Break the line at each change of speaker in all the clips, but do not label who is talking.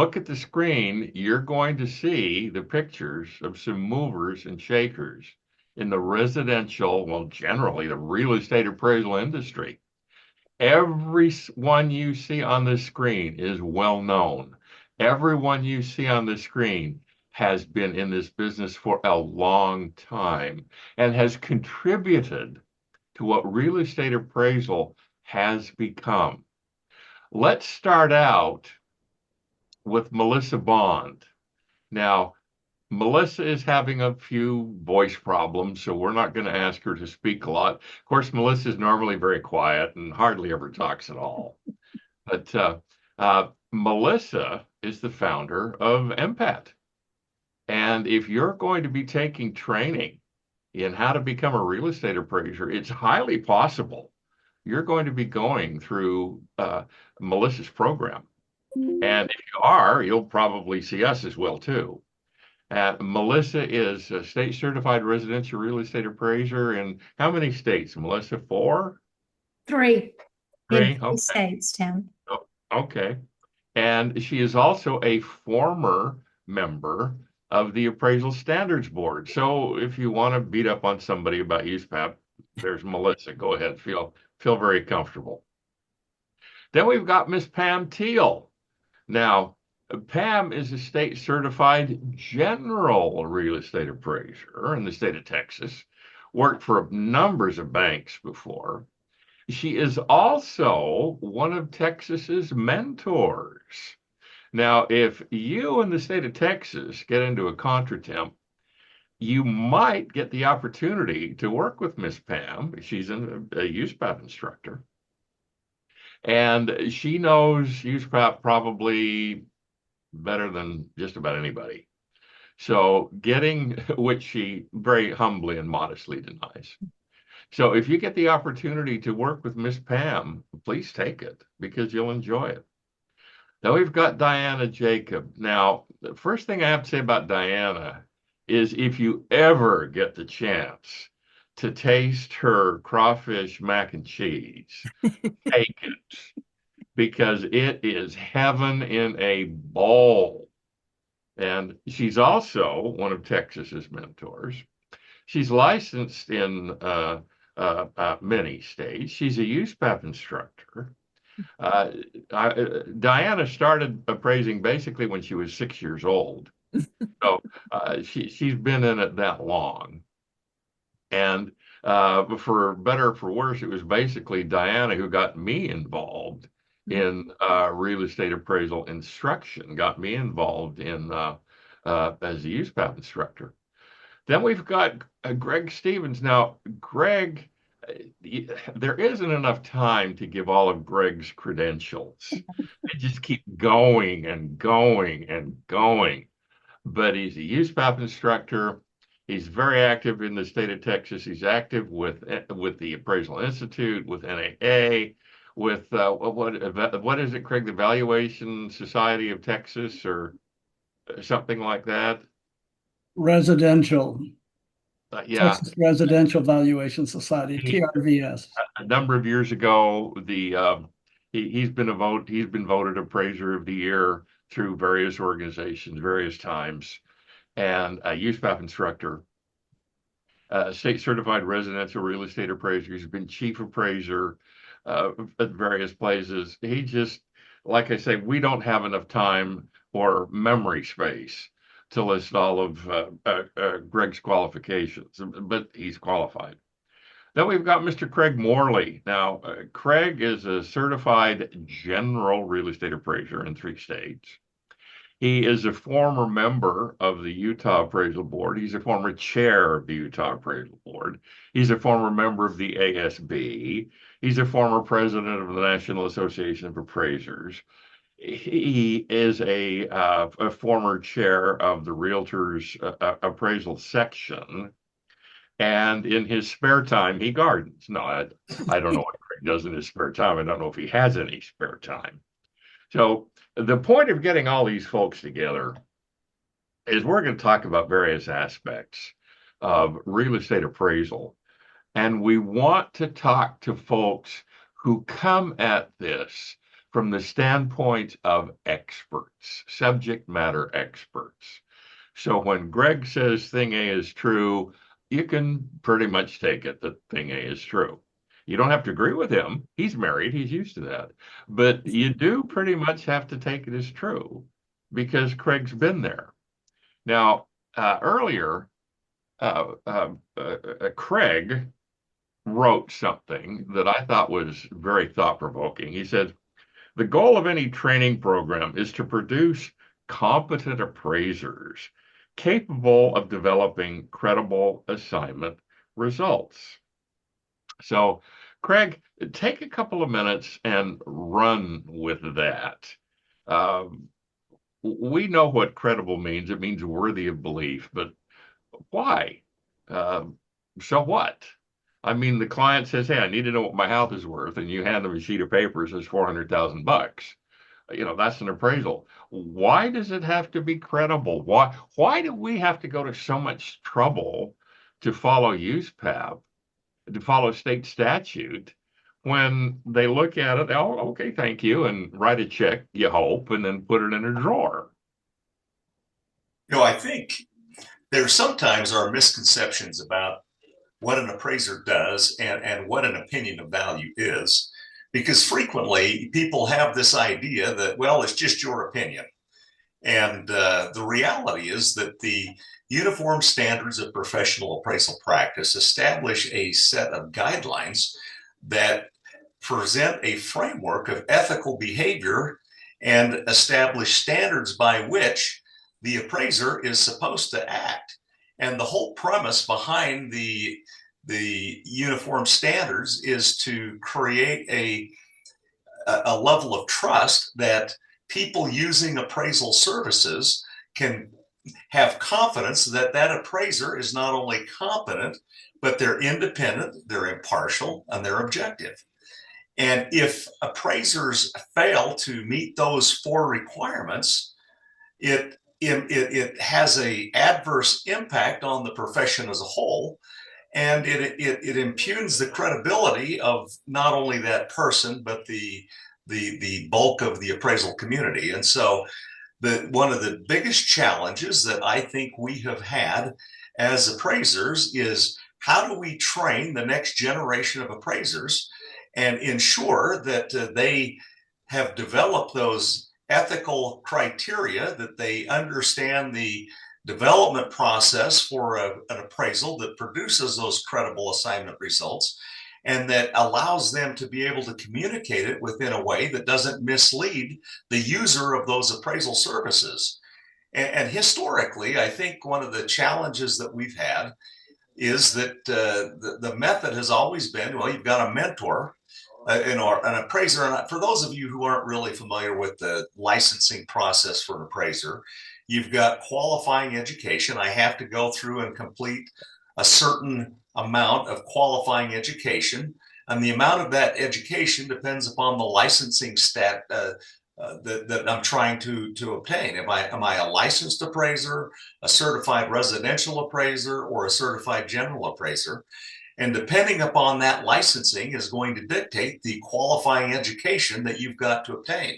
look at the screen, you're going to see the pictures of some movers and shakers in the residential, well, generally the real estate appraisal industry. Every one you see on the screen is well known. Everyone you see on the screen has been in this business for a long time and has contributed to what real estate appraisal has become. Let's start out with Melissa Bond. Now, Melissa is having a few voice problems, so we're not going to ask her to speak a lot. Of course, Melissa is normally very quiet and hardly ever talks at all. But Melissa is the founder of MPAT. And if you're going to be taking training in how to become a real estate appraiser, it's highly possible you're going to be going through Melissa's program. And if you are, you'll probably see us as well too. Melissa is a state certified residential real estate appraiser in how many states, Melissa? Four?
Three in
Three?
three
Okay.
states, Tim.
Oh, okay. And she is also a former member of the Appraisal Standards Board. So if you want to beat up on somebody about USPAP, there's Melissa. Go ahead. Feel very comfortable. Then we've got Miss Pam Teel. Now, Pam is a state certified general real estate appraiser in the state of Texas, worked for numbers of banks before. She is also one of Texas's mentors. Now, if you in the state of Texas get into a contretemps, you might get the opportunity to work with Miss Pam. She's a USPAP instructor. And she knows USPAP probably better than just about anybody. So getting, which she very humbly and modestly denies. So if you get the opportunity to work with Miss Pam, please take it because you'll enjoy it. Now we've got Diana Jacob. Now, the first thing I have to say about Diana is if you ever get the chance to taste her crawfish mac and cheese, take it because it is heaven in a bowl. And she's also one of Texas's mentors. She's licensed in many states. She's a USPAP instructor. Diana started appraising basically when she was 6 years old. So she's been in it that long. And for better or for worse, it was basically Diana who got me involved in real estate appraisal instruction, got me involved in as a USPAP instructor. Then we've got Greg Stevens. Now, Greg, there isn't enough time to give all of Greg's credentials. They just keep going and going and going. But he's a USPAP instructor. He's very active in the state of Texas. He's active with the Appraisal Institute, with NAA, with what is it, Craig? The Valuation Society of Texas or something like that.
Residential,
Yeah,
Texas Residential Valuation Society, TRVS.
a number of years ago, he's been voted Appraiser of the Year through various organizations, various times, and a USPAP instructor, state certified residential real estate appraiser. He's been chief appraiser at various places. He just, like I say, we don't have enough time or memory space to list all of Greg's qualifications, but he's qualified. Then we've got Mr. Craig Morley. Now, Craig is a certified general real estate appraiser in 3 states. He is a former member of the Utah Appraisal Board. He's a former chair of the Utah Appraisal Board. He's a former member of the ASB. He's a former president of the National Association of Appraisers. He is a former chair of the Realtors Appraisal Section. And in his spare time, he gardens. No, I don't know what Craig does in his spare time. I don't know if he has any spare time. So the point of getting all these folks together is we're going to talk about various aspects of real estate appraisal. And we want to talk to folks who come at this from the standpoint of experts, subject matter experts. So when Greg says thing A is true, you can pretty much take it that thing A is true. You don't have to agree with him. He's married, he's used to that. But you do pretty much have to take it as true because Craig's been there. Now, earlier, Craig wrote something that I thought was very thought provoking. He said, the goal of any training program is to produce competent appraisers capable of developing credible assignment results. So, Craig, take a couple of minutes and run with that. Um, we know what credible means. It means worthy of belief, but why? Um, so what? I mean, the client says, "Hey, I need to know what my house is worth," and you hand them a sheet of paper that says 400,000 bucks. That's an appraisal. Why does it have to be credible? Why do we have to go to so much trouble to follow USPAP, to follow state statute, when they look at it, oh, okay, thank you, and write a check, you hope, and then put it in a drawer?
I think there sometimes are misconceptions about what an appraiser does and what an opinion of value is. Because frequently people have this idea that, well, it's just your opinion. And the reality is that the Uniform Standards of Professional Appraisal Practice establish a set of guidelines that present a framework of ethical behavior and establish standards by which the appraiser is supposed to act. And the whole premise behind the uniform standards is to create a level of trust that people using appraisal services can have confidence that that appraiser is not only competent, but they're independent, they're impartial, and they're objective. And if appraisers fail to meet those four requirements, it has an adverse impact on the profession as a whole, and it impugns the credibility of not only that person but the bulk of the appraisal community. And so one of the biggest challenges that I think we have had as appraisers is, how do we train the next generation of appraisers and ensure that they have developed those ethical criteria, that they understand the development process for an appraisal that produces those credible assignment results, and that allows them to be able to communicate it within a way that doesn't mislead the user of those appraisal services. And historically, I think one of the challenges that we've had is that the method has always been, well, you've got a mentor, an appraiser. And for those of you who aren't really familiar with the licensing process for an appraiser, you've got qualifying education. I have to go through and complete a certain amount of qualifying education, and the amount of that education depends upon the licensing that I'm trying to obtain. Am I a licensed appraiser, a certified residential appraiser, or a certified general appraiser? And depending upon that licensing is going to dictate the qualifying education that you've got to obtain.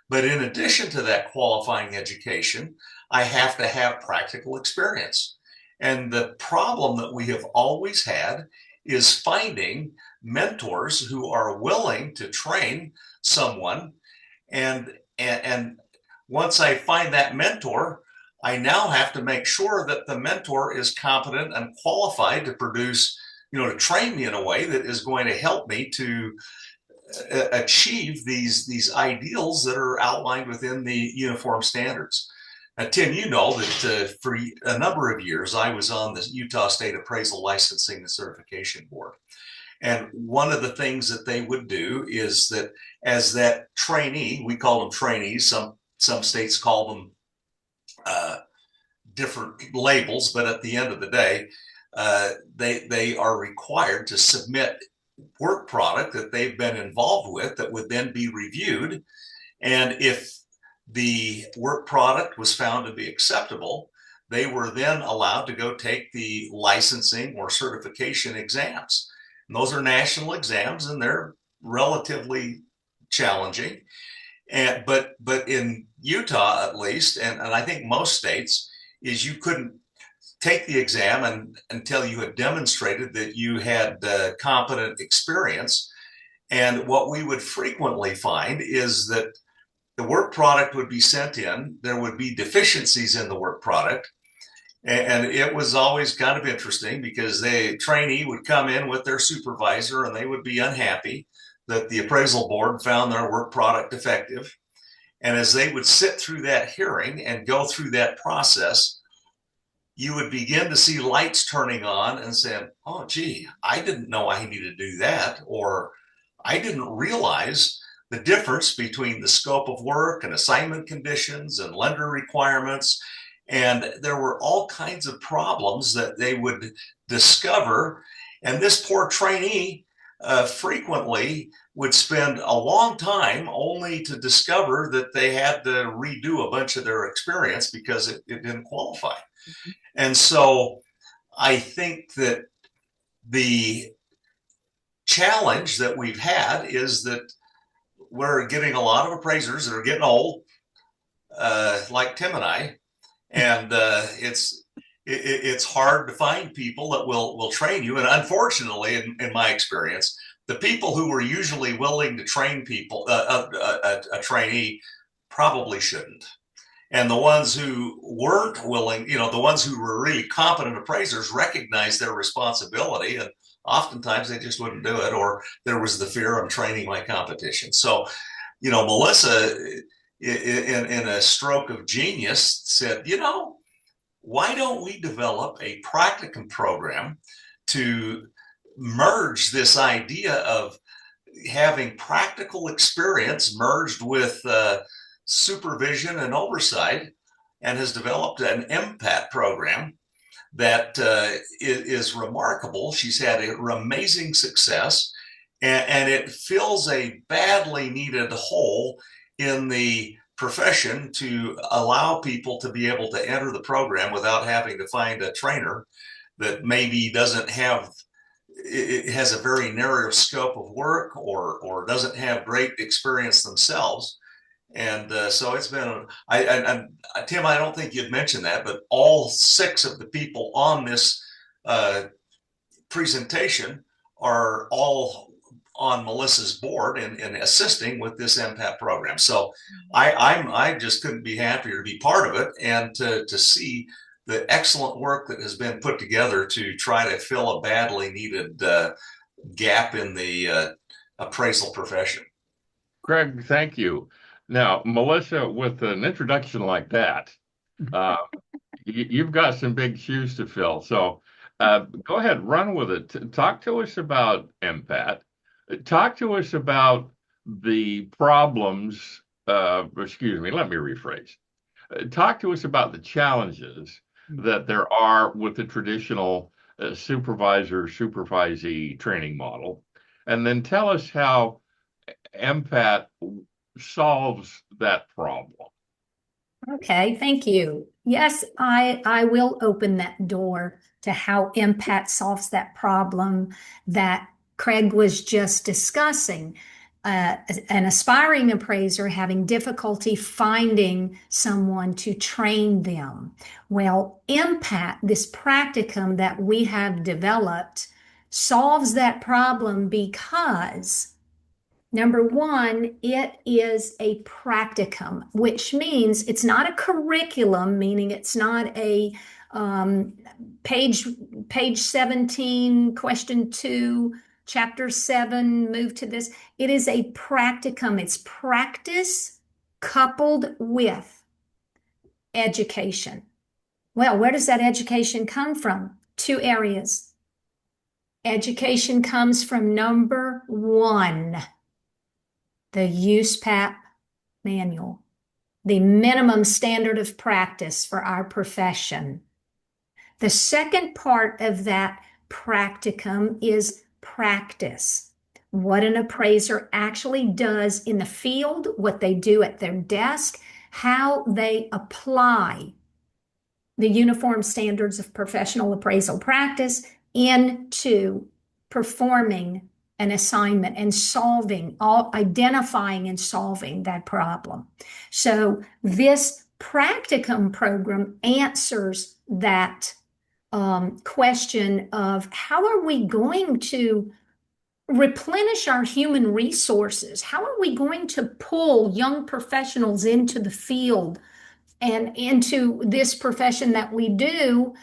But in addition to that qualifying education, I have to have practical experience. And the problem that we have always had is finding mentors who are willing to train someone. And once I find that mentor, I now have to make sure that the mentor is competent and qualified to produce, to train me in a way that is going to help me to achieve these ideals that are outlined within the uniform standards. Now, Tim, you know that for a number of years, I was on the Utah State Appraisal Licensing and Certification Board. And one of the things that they would do is that as that trainee, we call them trainees, some states call them different labels, but at the end of the day, they are required to submit work product that they've been involved with that would then be reviewed. And if the work product was found to be acceptable, they were then allowed to go take the licensing or certification exams. And those are national exams, and they're relatively challenging. But in Utah, at least, and I think most states, is you couldn't take the exam until you had demonstrated that you had competent experience. And what we would frequently find is that the work product would be sent in, there would be deficiencies in the work product. And it was always kind of interesting because the trainee would come in with their supervisor and they would be unhappy that the appraisal board found their work product defective. And as they would sit through that hearing and go through that process, you would begin to see lights turning on and saying, oh, gee, I didn't know I needed to do that. Or I didn't realize the difference between the scope of work and assignment conditions and lender requirements. And there were all kinds of problems that they would discover. And this poor trainee frequently would spend a long time only to discover that they had to redo a bunch of their experience because it didn't qualify. Mm-hmm. And so I think that the challenge that we've had is that we're getting a lot of appraisers that are getting old, like Tim and I, and it's hard to find people that will train you. And unfortunately, in my experience, the people who were usually willing to train people, a trainee, probably shouldn't. And the ones who weren't willing, the ones who were really competent appraisers recognized their responsibility, and oftentimes they just wouldn't do it, or there was the fear of training my competition. So, Melissa, in a stroke of genius, said, why don't we develop a practicum program to merge this idea of having practical experience merged with supervision and oversight, and has developed an MPAT program that is remarkable. She's had amazing success, and it fills a badly needed hole in the profession to allow people to be able to enter the program without having to find a trainer that maybe doesn't have, it has a very narrow scope of work, or doesn't have great experience themselves. And so it's been, Tim, I don't think you'd mentioned that, but all 6 of the people on this presentation are all on Melissa's board and assisting with this MPAT program. So I just couldn't be happier to be part of it, and to see the excellent work that has been put together to try to fill a badly needed gap in the appraisal profession.
Craig, thank you. Now, Melissa, with an introduction like that, you've got some big shoes to fill. So go ahead, run with it. Talk to us about MPAT. Talk to us about the problems. Excuse me, let me rephrase. Talk to us about the challenges that there are with the traditional supervisor supervisee training model, and then tell us how MPAT solves that problem.
Okay, thank you. Yes, I will open that door to how MPAT solves that problem that Craig was just discussing. An aspiring appraiser having difficulty finding someone to train them. Well, MPAT, this practicum that we have developed, solves that problem because number one, it is a practicum, which means it's not a curriculum, meaning it's not a page 17, question 2, chapter 7, move to this. It is a practicum. It's practice coupled with education. Well, where does that education come from? 2 areas. Education comes from number 1, the USPAP manual, the minimum standard of practice for our profession. The second part of that practicum is practice. What an appraiser actually does in the field, what they do at their desk, how they apply the uniform standards of professional appraisal practice into performing an assignment and identifying and solving that problem. So this practicum program answers that question of how are we going to replenish our human resources? How are we going to pull young professionals into the field and into this profession that we do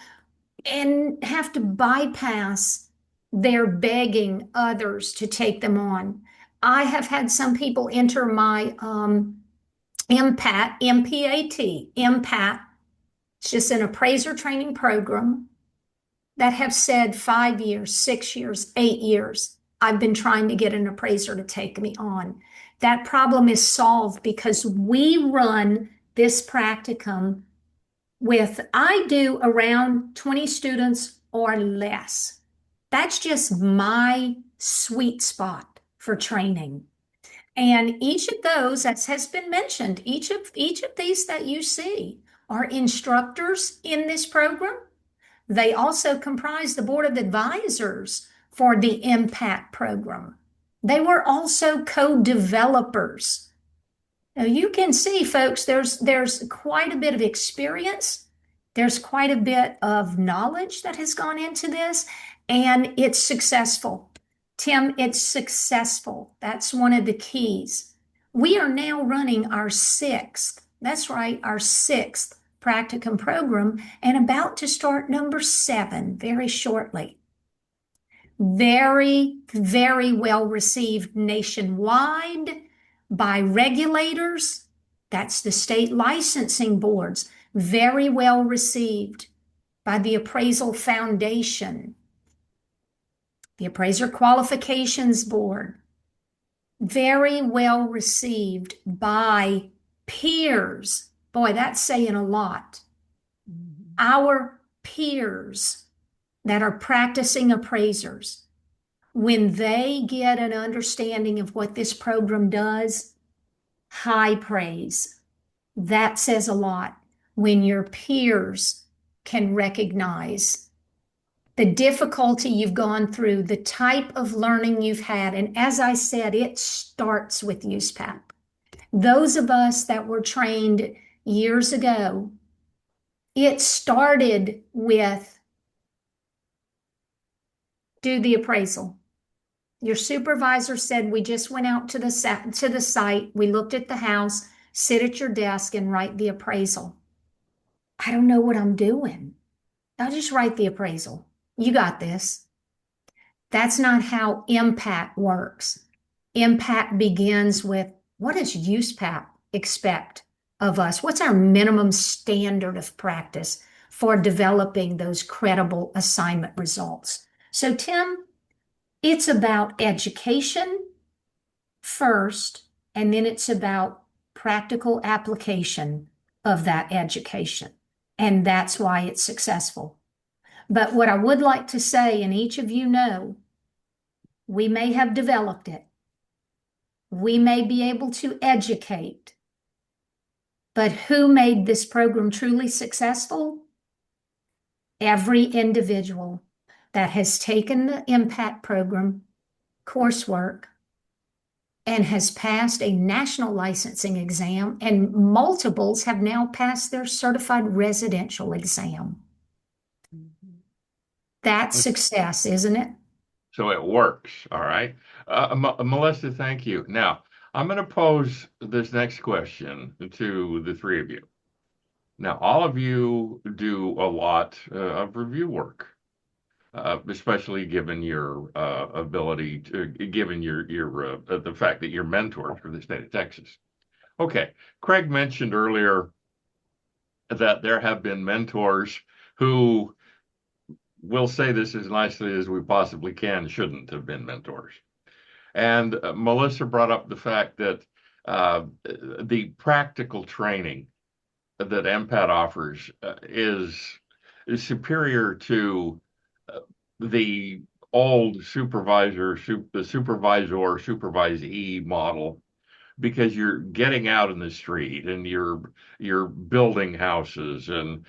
and have to bypass their begging others to take them on? I have had some people enter my MPAT, MPAT. It's just an appraiser training program that have said 5 years, 6 years, 8 years. I've been trying to get an appraiser to take me on. That problem is solved because we run this practicum I do around 20 students or less. That's just my sweet spot for training. And each of those, as has been mentioned, each of these that you see are instructors in this program. They also comprise the board of advisors for the MPAT program. They were also co-developers. Now you can see, folks, there's quite a bit of experience. There's quite a bit of knowledge that has gone into this, and it's successful. Tim, it's successful. That's one of the keys. We are now running our sixth, that's right, our sixth practicum program, and about to start number 7 very shortly. Very, very well received nationwide by regulators. That's the state licensing boards. Very well received by the Appraisal Foundation, the Appraiser Qualifications Board. Very well received by peers. Boy, that's saying a lot. Our peers that are practicing appraisers, when they get an understanding of what this program does, high praise. That says a lot when your peers can recognize the difficulty you've gone through, the type of learning you've had. And as I said, it starts with USPAP. Those of us that were trained years ago, it started with do the appraisal. Your supervisor said, we just went out to the site, we looked at the house, sit at your desk and write the appraisal. I don't know what I'm doing. I'll just write the appraisal. You got this. That's not how MPAT works. MPAT begins with, what does USPAP expect of us? What's our minimum standard of practice for developing those credible assignment results? So, Tim, it's about education first, and then it's about practical application of that education. And that's why it's successful. But what I would like to say, and each of you know, we may have developed it. We may be able to educate. But who made this program truly successful? Every individual that has taken the MPAT program coursework and has passed a national licensing exam, and multiples have now passed their certified residential exam. That's success, isn't it?
So it works. All right. Melissa, thank you. Now, I'm going to pose this next question to the three of you. Now, all of you do a lot of review work, especially given your ability to, given your the fact that you're mentors for the state of Texas. Okay. Craig mentioned earlier that there have been mentors who, we'll say this as nicely as we possibly can, shouldn't have been mentors. And Melissa brought up the fact that the practical training that MPAT offers is superior to the old the supervisor supervisee model, because you're getting out in the street and you're building houses and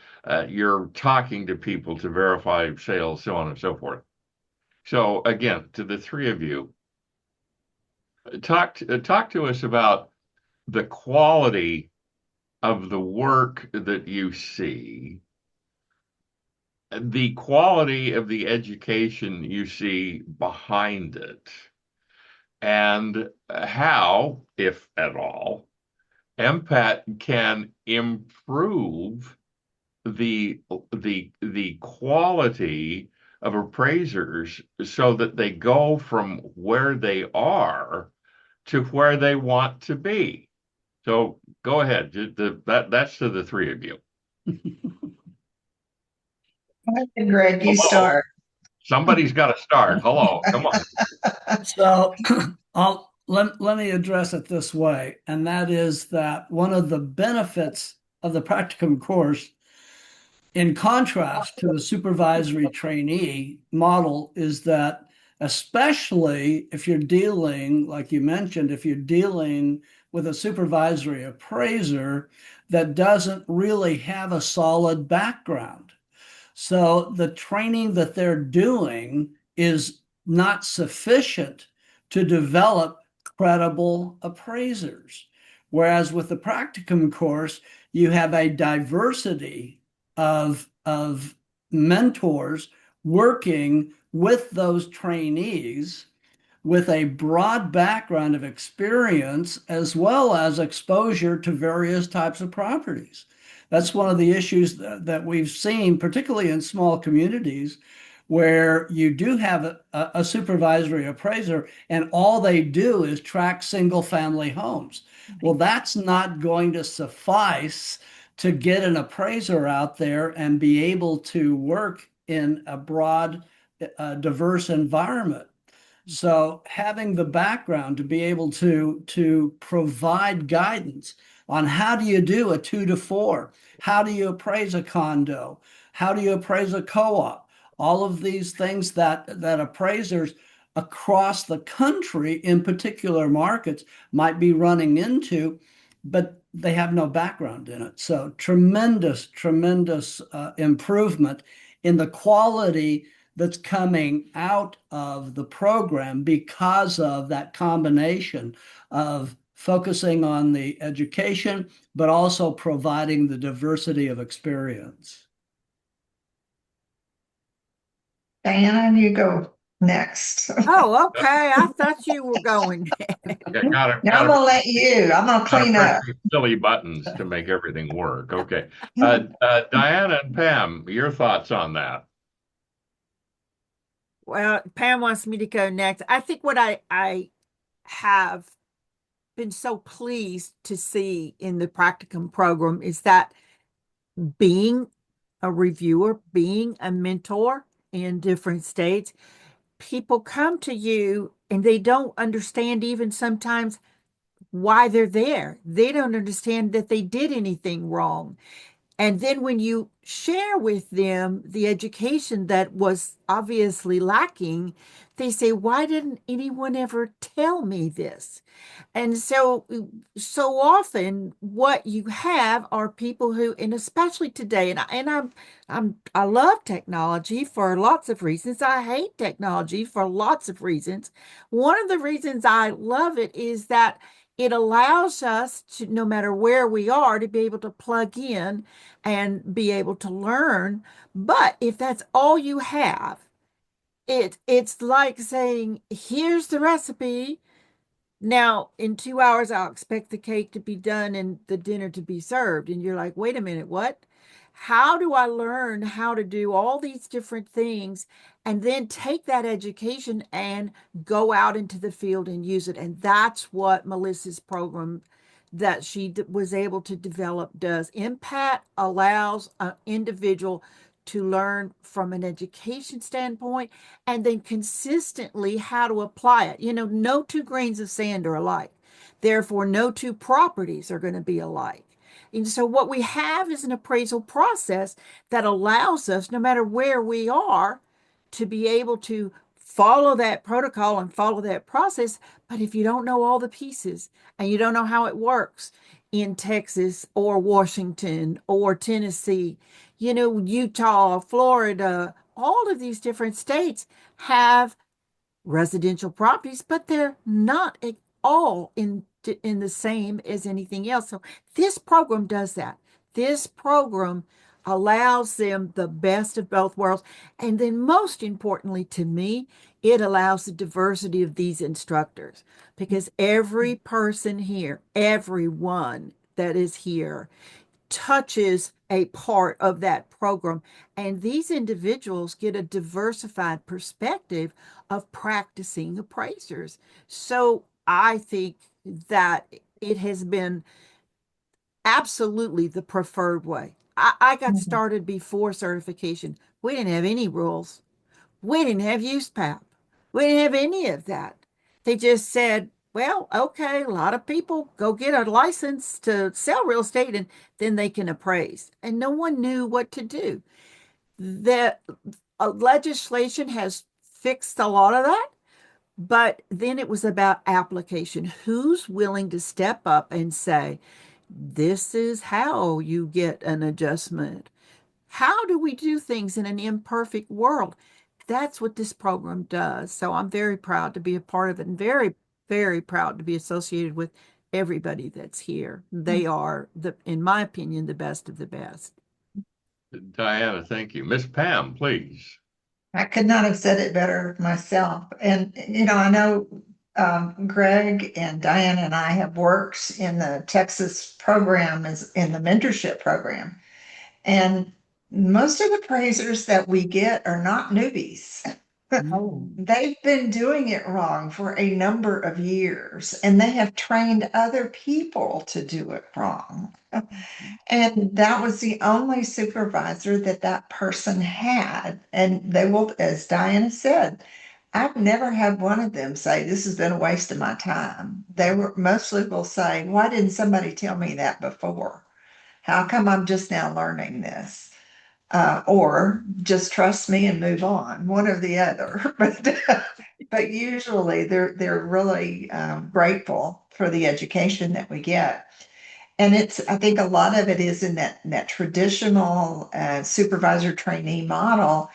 you're talking to people to verify sales, so on and so forth. So again, to the three of you, talk to us about the quality of the work that you see, the quality of the education you see behind it, and how, if at all, MPAT can improve the quality of appraisers so that they go from where they are to where they want to be. So go ahead. That's to the three of you.
Greg, you
Hello.
start.
Somebody's got to start. Hello, come on.
So let me address it this way, and that is that one of the benefits of the practicum course, in contrast to the supervisory trainee model, is that especially if you're dealing, like you mentioned, if you're dealing with a supervisory appraiser that doesn't really have a solid background. So the training that they're doing is not sufficient to develop credible appraisers. Whereas with the practicum course, you have a diversity of mentors working with those trainees with a broad background of experience as well as exposure to various types of properties. That's one of the issues that we've seen, particularly in small communities, where you do have a supervisory appraiser and all they do is track single family homes. Well, that's not going to suffice to get an appraiser out there and be able to work in a broad, diverse environment. So having the background to be able to provide guidance on how do you do a 2 to 4, how do you appraise a condo, how do you appraise a co-op, all of these things that appraisers across the country in particular markets might be running into, but they have no background in it. So tremendous improvement in the quality that's coming out of the program because of that combination of focusing on the education, but also providing the diversity of experience.
Diana, you go next.
Oh, okay. I thought you were going.
Okay,
Now I'm gonna let you. I'm gonna
gotta
clean
press
up.
these silly buttons to make everything work. Okay. Diana and Pam, your thoughts on that?
Well, Pam wants me to go next. I think what I have been so pleased to see in the practicum program is that being a reviewer, being a mentor in different states, people come to you and they don't understand even sometimes why they're there. They don't understand that they did anything wrong. And then when you share with them the education that was obviously lacking, they say, why didn't anyone ever tell me this? And so often what you have are people who, and especially today, I love technology for lots of reasons. I hate technology for lots of reasons. One of the reasons I love it is that it allows us to, no matter where we are, to be able to plug in and be able to learn. But if that's all you have, it's like saying, here's the recipe. Now, in 2 hours, I'll expect the cake to be done and the dinner to be served. And you're like, wait a minute, what? How do I learn how to do all these different things and then take that education and go out into the field and use it? And that's what Melissa's program that she was able to develop does. MPAT allows an individual to learn from an education standpoint and then consistently how to apply it. No two grains of sand are alike. Therefore, no two properties are going to be alike. And so, what we have is an appraisal process that allows us, no matter where we are, to be able to follow that protocol and follow that process. But if you don't know all the pieces and you don't know how it works in Texas or Washington or Tennessee, Utah, Florida, all of these different states have residential properties, but they're not all in the same as anything else. So this program does that. This program allows them the best of both worlds. And then most importantly to me, it allows the diversity of these instructors because every person here, everyone that is here touches a part of that program. And these individuals get a diversified perspective of practicing appraisers. So I think that it has been absolutely the preferred way. I got
Mhm.
started before certification. We didn't have any rules. We didn't have USPAP. We didn't have any of that. They just said, well, okay, a lot of people go get a license to sell real estate and then they can appraise. And no one knew what to do. The legislation has fixed a lot of that, but then it was about application. Who's willing to step up and say, this is how you get an adjustment? How do we do things in an imperfect world? That's what this program does. So I'm very proud to be a part of it and very, very proud to be associated with everybody that's here. They are in my opinion, the best of the best.
Diana, thank you. Miss Pam, please.
I could not have said it better myself. And, I know Greg and Diane and I have worked in the Texas program as in the mentorship program. And most of the appraisers that we get are not newbies.
Oh.
They've been doing it wrong for a number of years and they have trained other people to do it wrong. And that was the only supervisor that that person had. And they will, as Diana said, I've never had one of them say, this has been a waste of my time. They were mostly will say, why didn't somebody tell me that before? How come I'm just now learning this? Or just trust me and move on, one or the other. But usually they're really grateful for the education that we get. And I think a lot of it is in that traditional supervisor trainee model.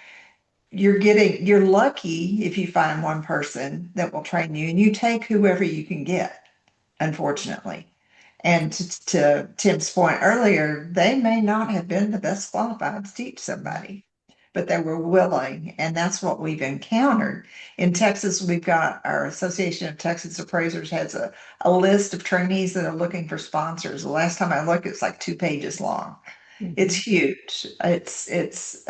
You're lucky if you find one person that will train you and you take whoever you can get, unfortunately. And to Tim's point earlier, they may not have been the best qualified to teach somebody, but they were willing. And that's what we've encountered. In Texas, we've got our Association of Texas Appraisers has a list of trainees that are looking for sponsors. The last time I looked, it's like 2 pages long. It's huge. It's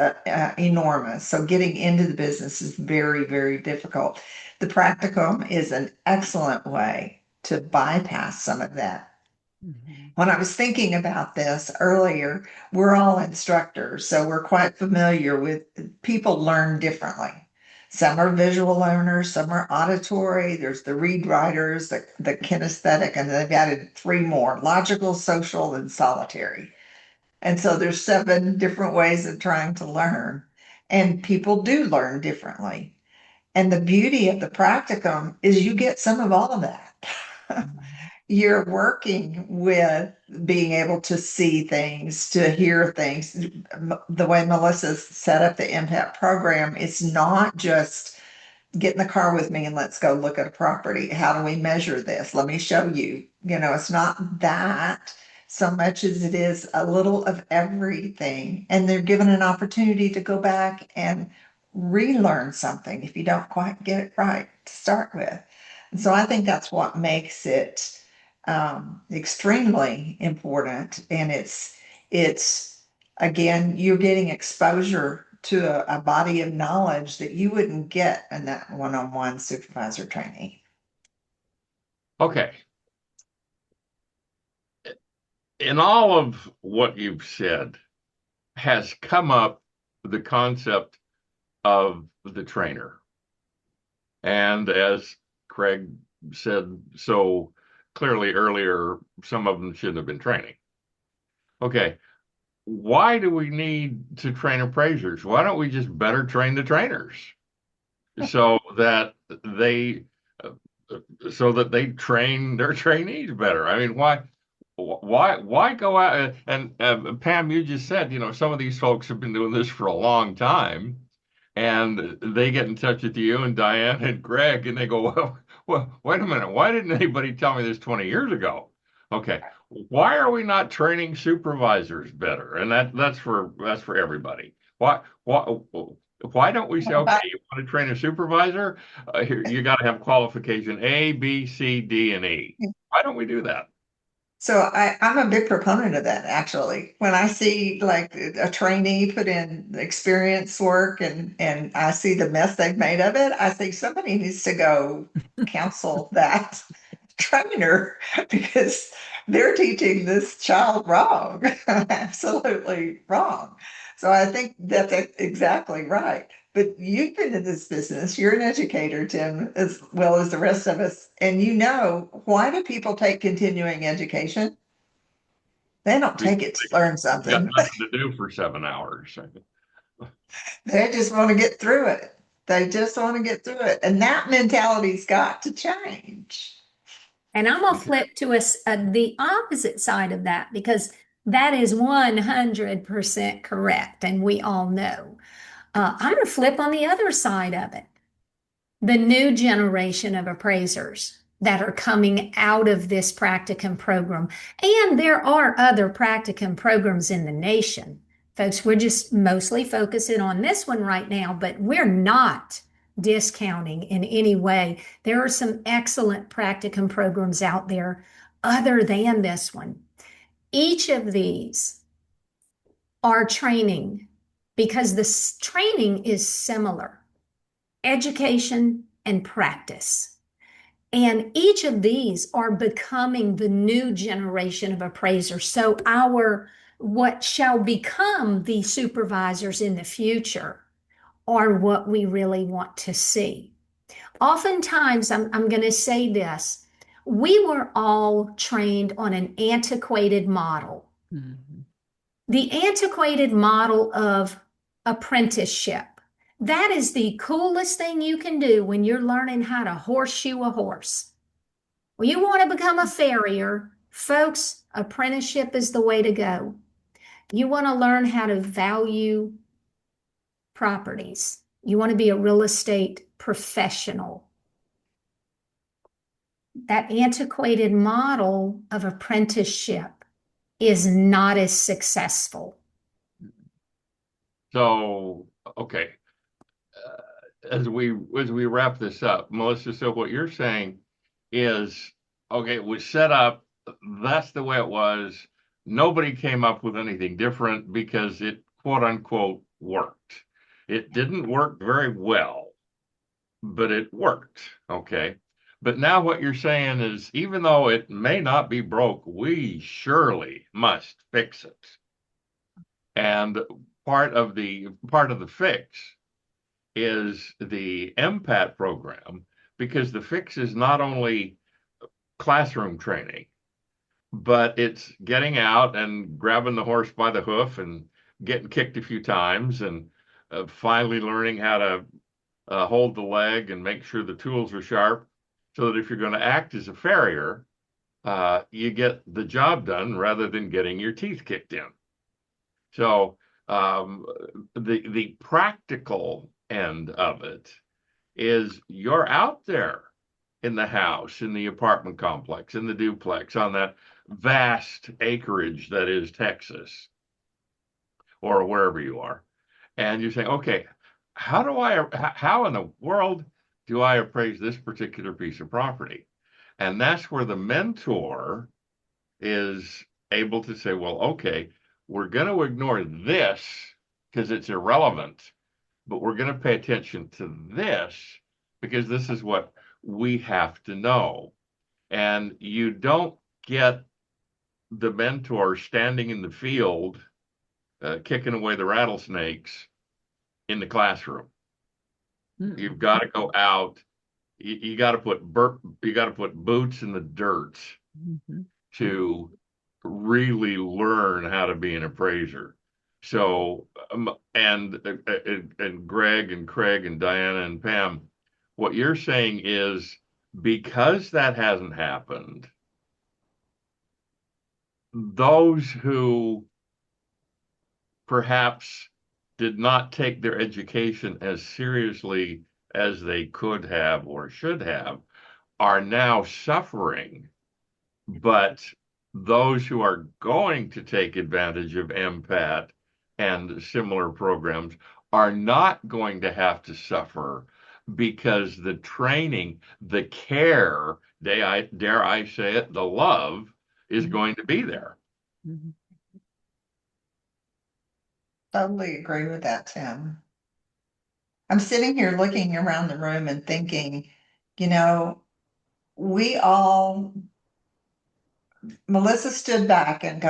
enormous. So getting into the business is very, very difficult. The practicum is an excellent way to bypass some of that. When I was thinking about this earlier, we're all instructors, so we're quite familiar with people learn differently. Some are visual learners, some are auditory. There's the read writers, the kinesthetic, and they've added three more: logical, social, and solitary. And so there's 7 different ways of trying to learn, and people do learn differently. And the beauty of the practicum is you get some of all of that. You're working with being able to see things, to hear things. The way Melissa set up the MPAT program, it's not just get in the car with me and let's go look at a property. How do we measure this? Let me show you. It's not that so much as it is a little of everything. And they're given an opportunity to go back and relearn something if you don't quite get it right to start with. And so I think that's what makes it extremely important. And it's again, you're getting exposure to a body of knowledge that you wouldn't get in that one-on-one supervisor training.
Okay. In all of what you've said has come up the concept of the trainer. And as Craig said so clearly earlier, some of them shouldn't have been training. Okay. Why do we need to train appraisers? Why don't we just better train the trainers so that they train their trainees better? I mean, why go out and Pam, you just said, some of these folks have been doing this for a long time, and they get in touch with you and Diane and Greg, and they go, well, wait a minute. Why didn't anybody tell me this 20 years ago? Okay. Why are we not training supervisors better? And that's for everybody. Why don't we say, okay, you want to train a supervisor? Here, you got to have qualification A, B, C, D, and E. Why don't we do that?
So I'm a big proponent of that, actually. When I see like a trainee put in experience work and I see the mess they've made of it, I think somebody needs to go counsel that trainer because they're teaching this child wrong, absolutely wrong. So I think that's exactly right. But you've been in this business, you're an educator, Tim, as well as the rest of us. And you know, why do people take continuing education? They don't
Because
take it to learn
they've got
something.
nothing to do for 7 hours.
They just want to get through it. They just want to get through it. And that mentality's got to change.
And I'm gonna flip to the opposite side of that because that is 100% correct, and we all know. I'm gonna flip on the other side of it. The new generation of appraisers that are coming out of this practicum program, and there are other practicum programs in the nation. Folks, we're just mostly focusing on this one right now, but we're not discounting in any way. There are some excellent practicum programs out there other than this one. Each of these are training because this training is similar, education and practice. And each of these are becoming the new generation of appraisers. So what shall become the supervisors in the future are what we really want to see. Oftentimes, I'm going to say this, we were all trained on an antiquated model.
Mhm.
The antiquated model of apprenticeship. That is the coolest thing you can do when you're learning how to horseshoe a horse. Well, you want to become a farrier, folks, apprenticeship is the way to go. You want to learn how to value properties. You want to be a real estate professional. That antiquated model of apprenticeship is not as successful.
So, okay, as we wrap this up, Melissa, so what you're saying is, okay, it was set up, that's the way it was. Nobody came up with anything different because it quote unquote worked. It didn't work very well, but it worked. Okay. But now what you're saying is, even though it may not be broke, we surely must fix it. And part of the fix is the MPAT program, because the fix is not only classroom training, but it's getting out and grabbing the horse by the hoof and getting kicked a few times and finally learning how to hold the leg and make sure the tools are sharp so that if you're going to act as a farrier, you get the job done rather than getting your teeth kicked in. So um, the practical end of it is you're out there in the house, in the apartment complex, in the duplex, on that vast acreage that is Texas or wherever you are. And you're saying, okay, how in the world do I appraise this particular piece of property? And that's where the mentor is able to say, well, okay, we're going to ignore this because it's irrelevant, but we're going to pay attention to this because this is what we have to know. And you don't get the mentor standing in the field, kicking away the rattlesnakes in the classroom.
Mm.
You've got to go out. You got to put boots in the dirt
Mhm.
to really learn how to be an appraiser. So, and Greg and Craig and Diana and Pam, what you're saying is because that hasn't happened, those who perhaps did not take their education as seriously as they could have or should have are now suffering, but those who are going to take advantage of MPAT and similar programs are not going to have to suffer because the training, the care, dare I say it, the love is going to be there.
Mhm.
Totally agree with that, Tim. I'm sitting here looking around the room and thinking, you know, we all, Melissa stood back and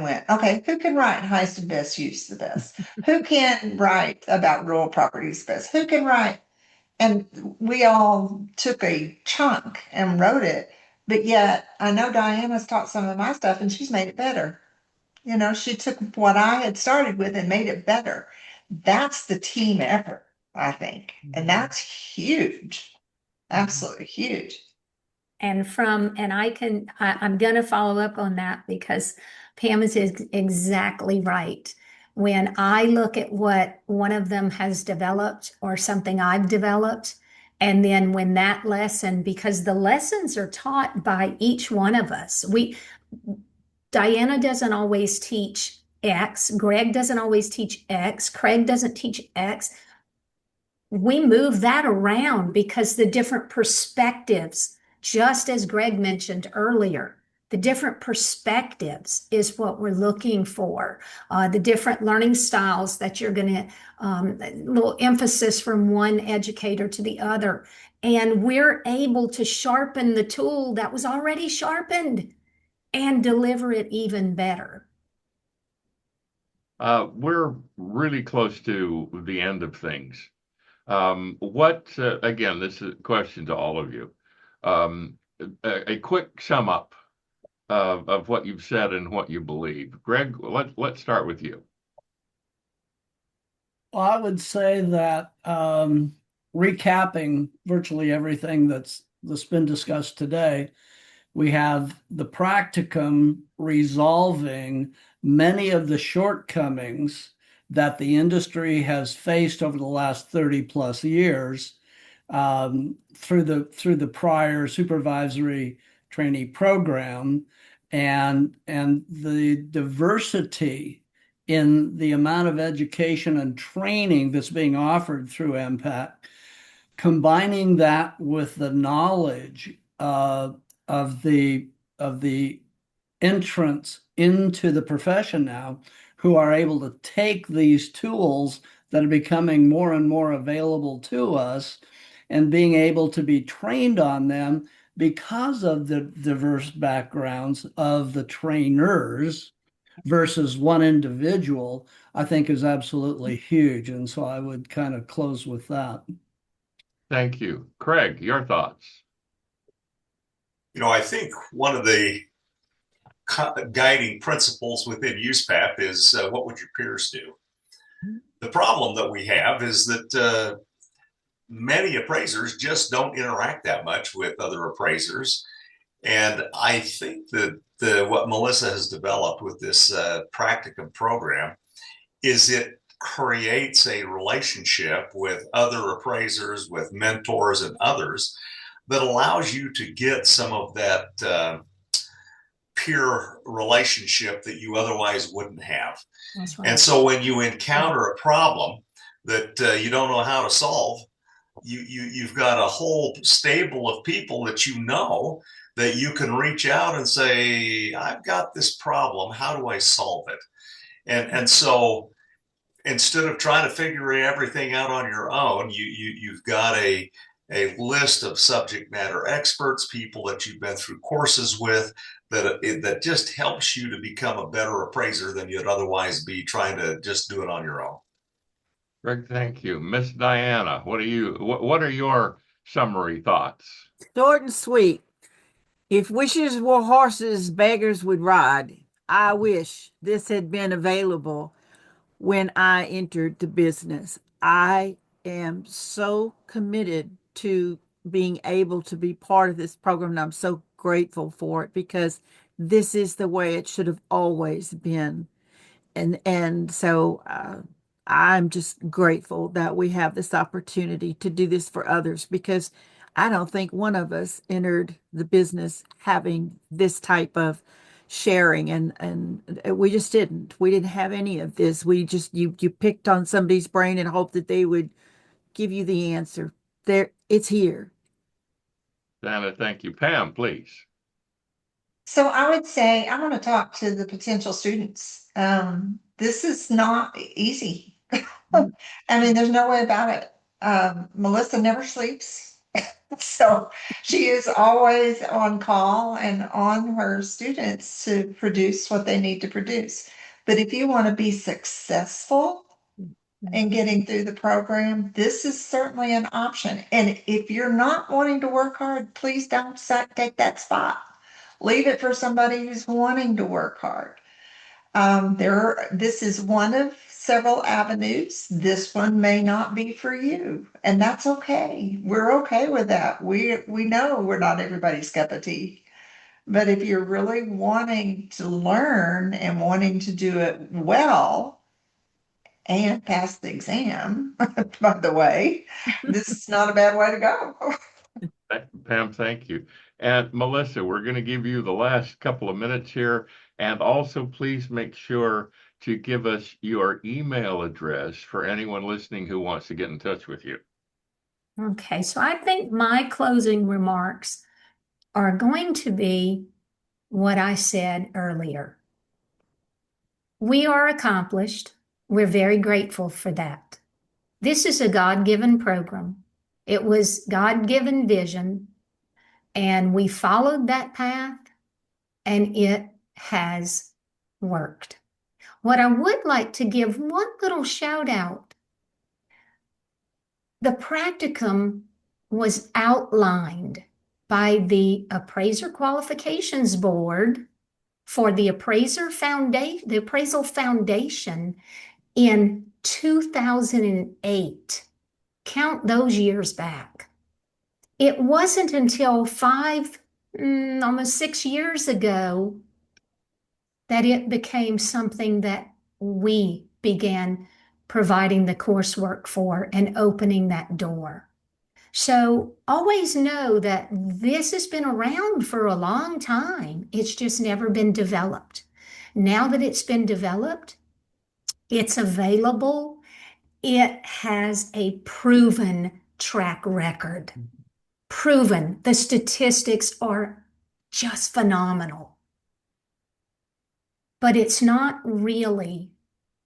went, okay, who can write highest and best use the best? Who can write about rural properties best? Who can write? And we all took a chunk and wrote it. But yet I know Diana's taught some of my stuff and she's made it better. You know, she took what I had started with and made it better. That's the team effort, I think. And that's huge. Absolutely huge.
And I'm going to follow up on that because Pam is exactly right. When I look at what one of them has developed or something I've developed, and then when that lesson, because the lessons are taught by each one of us, Diana doesn't always teach X, Greg doesn't always teach X, Craig doesn't teach X. We move that around because the different perspectives, just as Greg mentioned earlier, the different perspectives is what we're looking for. The different learning styles that you're going to, little emphasis from one educator to the other. And we're able to sharpen the tool that was already sharpened and deliver it even better.
We're really close to the end of things. Again, this is a question to all of you. A quick sum up of what you've said and what you believe. Greg, let's start with you.
Well, I would say that recapping virtually everything that's been discussed today, we have the practicum resolving many of the shortcomings that the industry has faced over the last 30 plus years through the prior supervisory trainee program and the diversity in the amount of education and training that's being offered through MPAT, combining that with the knowledge of the entrance into the profession now, who are able to take these tools that are becoming more and more available to us and being able to be trained on them because of the diverse backgrounds of the trainers versus one individual, I think is absolutely huge. And so I would kind of close with that.
Thank you. Craig, your thoughts.
I think one of the guiding principles within USPAP is what would your peers do? The problem that we have is that many appraisers just don't interact that much with other appraisers. And I think that what Melissa has developed with this practicum program is it creates a relationship with other appraisers, with mentors and others that allows you to get some of that peer relationship that you otherwise wouldn't have.
That's right.
And so when you encounter a problem that you don't know how to solve, you've got a whole stable of people that you know that you can reach out and say, I've got this problem. How do I solve it? And so instead of trying to figure everything out on your own, you've got a list of subject matter experts, people that you've been through courses with, that just helps you to become a better appraiser than you'd otherwise be trying to just do it on your own.
Greg, thank you. Miss Diana, what are your summary thoughts?
Short and sweet. If wishes were horses, beggars would ride. I wish this had been available when I entered the business. I am so committed to being able to be part of this program, and I'm so grateful for it because this is the way it should have always been. And so I'm just grateful that we have this opportunity to do this for others because I don't think one of us entered the business having this type of sharing, and we just didn't. We didn't have any of this. We just you picked on somebody's brain and hoped that they would give you the answer. There, it's here.
Dana, thank you. Pam, please.
So I would say I want to talk to the potential students. This is not easy. I mean, there's no way about it. Melissa never sleeps. So she is always on call and on her students to produce what they need to produce. But if you want to be successful in getting through the program, this is certainly an option. And if you're not wanting to work hard, please don't take that spot. Leave it for somebody who's wanting to work hard. This is one of several avenues. This one may not be for you, and that's okay. We're okay with that. We know we're not everybody's cup of tea. But if you're really wanting to learn and wanting to do it well and pass the exam, by the way, this is not a bad way to go.
Pam, thank you. And Melissa, we're going to give you the last couple of minutes here. And also, please make sure to give us your email address for anyone listening who wants to get in touch with you.
Okay, so I think my closing remarks are going to be what I said earlier. We are accomplished. We're very grateful for that. This is a God-given program. It was God-given vision, and we followed that path, and it has worked. What I would like to give one little shout out, the practicum was outlined by the Appraiser Qualifications Board for the Appraiser Foundation, the Appraisal Foundation in 2008. Count those years back. It wasn't until almost 6 years ago that it became something that we began providing the coursework for and opening that door. So always know that this has been around for a long time. It's just never been developed. Now that it's been developed, it's available. It has a proven track record. Proven. The statistics are just phenomenal. But it's not really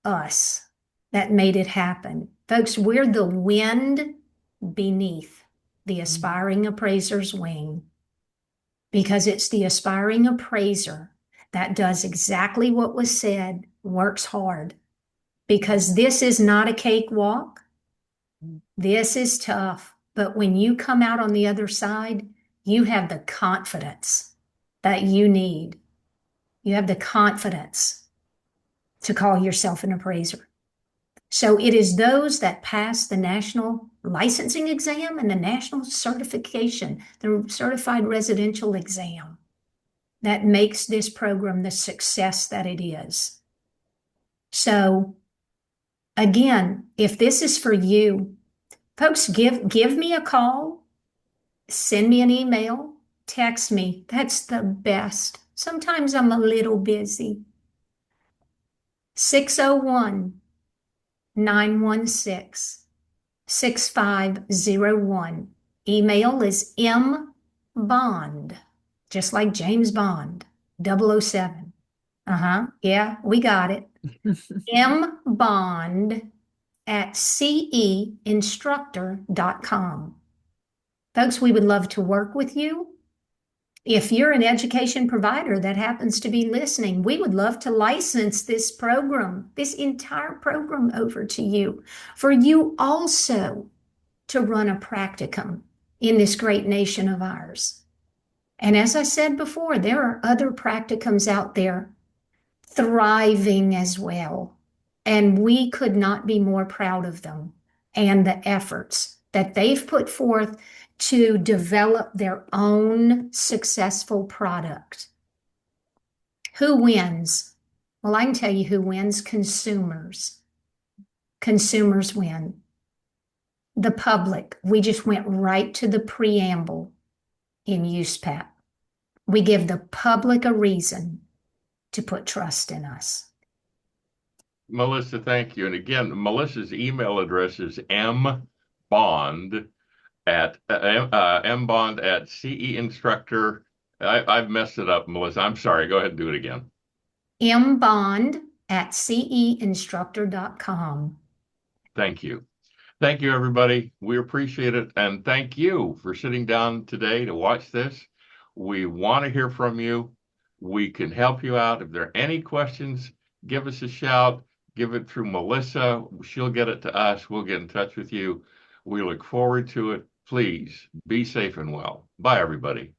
us that made it happen. Folks, we're the wind beneath the aspiring appraiser's wing, because it's the aspiring appraiser that does exactly what was said, works hard, because this is not a cakewalk. This is tough, but when you come out on the other side, you have the confidence that you need. You have the confidence to call yourself an appraiser. So it is those that pass the national licensing exam and the national certification, the certified residential exam, that makes this program the success that it is. So again, if this is for you, folks, give me a call, send me an email, text me. That's the best. Sometimes I'm a little busy. 601-916-6501. Email is mbond, just like James Bond, 007. Yeah, we got it. mbond@ceinstructor.com. Folks, we would love to work with you. If you're an education provider that happens to be listening, we would love to license this program, this entire program, over to you, for you also to run a practicum in this great nation of ours. And as I said before, there are other practicums out there thriving as well. And we could not be more proud of them and the efforts that they've put forth to develop their own successful product. Who wins? Well, I can tell you who wins: consumers. Consumers win. the public. We just went right to the preamble in USPAT. We give the public a reason to put trust in us.
Melissa, thank you. And again, Melissa's email address is mbond at ceinstructor. I've messed it up, Melissa. I'm sorry. Go ahead and do it again.
mbond@ceinstructor.com.
Thank you. Thank you, everybody. We appreciate it. And thank you for sitting down today to watch this. We want to hear from you. We can help you out. If there are any questions, give us a shout. Give it through Melissa. She'll get it to us. We'll get in touch with you. We look forward to it. Please be safe and well. Bye, everybody.